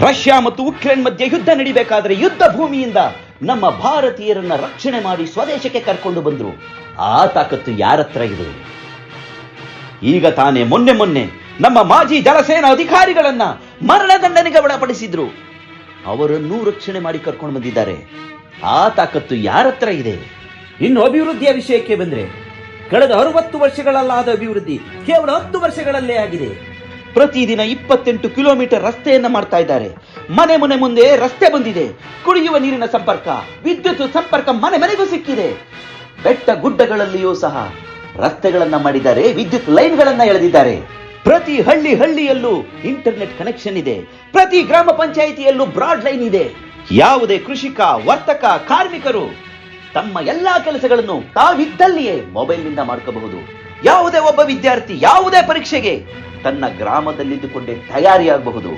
Russia ಮತ್ತು Ukraine ಮಧ್ಯೆ ಯುದ್ಧ ನಡಿಬೇಕಾದ್ರೆ ಯುದ್ಧ ಭೂಮಿಯಿಂದ ನಮ್ಮ ಭಾರತೀಯರನ್ನ ರಕ್ಷಣೆ ಮಾಡಿ ಸ್ವದೇಶಕ್ಕೆ ಕರ್ಕೊಂಡು ಬಂದ್ರು. ಆ ತಾಕತ್ತು ಯಾರತ್ರ ಇದೆ? ಈಗ ತಾನೇ ಮೊನ್ನೆ ನಮ್ಮ ಮಾಜಿ ಜಲಸೇನಾ ಅಧಿಕಾರಿಗಳನ್ನ ಮರಣದಂಡನೆಗೆ ಒಳಪಡಿಸಿದ್ರು. ಅವರನ್ನೂ ರಕ್ಷಣೆ ಮಾಡಿ ಕರ್ಕೊಂಡು ಬಂದಿದ್ದಾರೆ. ಆ ತಾಕತ್ತು ಯಾರತ್ರ ಇದೆ? ಇನ್ನು ಅಭಿವೃದ್ಧಿಯ ವಿಷಯಕ್ಕೆ ಬಂದ್ರೆ, ಕಳೆದ 60 ವರ್ಷಗಳಲ್ಲಾದ ಅಭಿವೃದ್ಧಿ ಕೇವಲ 10 ವರ್ಷಗಳಲ್ಲೇ ಆಗಿದೆ. ಪ್ರತಿದಿನ 28 ಕಿಲೋಮೀಟರ್ ರಸ್ತೆಯನ್ನ ಮಾಡ್ತಾ ಇದ್ದಾರೆ. ಮನೆ ಮುಂದೆ ರಸ್ತೆ ಬಂದಿದೆ. ಕುಡಿಯುವ ನೀರಿನ ಸಂಪರ್ಕ, ವಿದ್ಯುತ್ ಸಂಪರ್ಕ ಮನೆಗೂ ಸಿಕ್ಕಿದೆ. ಬೆಟ್ಟ ಗುಡ್ಡಗಳಲ್ಲಿಯೂ ಸಹ ರಸ್ತೆಗಳನ್ನ ಮಾಡಿದ್ದಾರೆ, ವಿದ್ಯುತ್ ಲೈನ್ಗಳನ್ನ ಎಳೆದಿದ್ದಾರೆ. ಪ್ರತಿ ಹಳ್ಳಿಯಲ್ಲೂ ಇಂಟರ್ನೆಟ್ ಕನೆಕ್ಷನ್ ಇದೆ. ಪ್ರತಿ ಗ್ರಾಮ ಪಂಚಾಯಿತಿಯಲ್ಲೂ ಬ್ರಾಡ್ ಲೈನ್ ಇದೆ. ಯಾವುದೇ ಕೃಷಿಕ, ವರ್ತಕ, ಕಾರ್ಮಿಕರು ತಮ್ಮ ಎಲ್ಲಾ ಕೆಲಸಗಳನ್ನು ತಾವಿದ್ದಲ್ಲಿಯೇ ಮೊಬೈಲ್ನಿಂದ ಮಾಡ್ಕೋಬಹುದು. ಯಾವುದೇ ಒಬ್ಬ ವಿದ್ಯಾರ್ಥಿ ಯಾವುದೇ ಪರೀಕ್ಷೆಗೆ ತನ್ನ ಗ್ರಾಮದಲ್ಲಿದ್ದುಕೊಂಡೇ ತಯಾರಿಯಾಗಬಹುದು.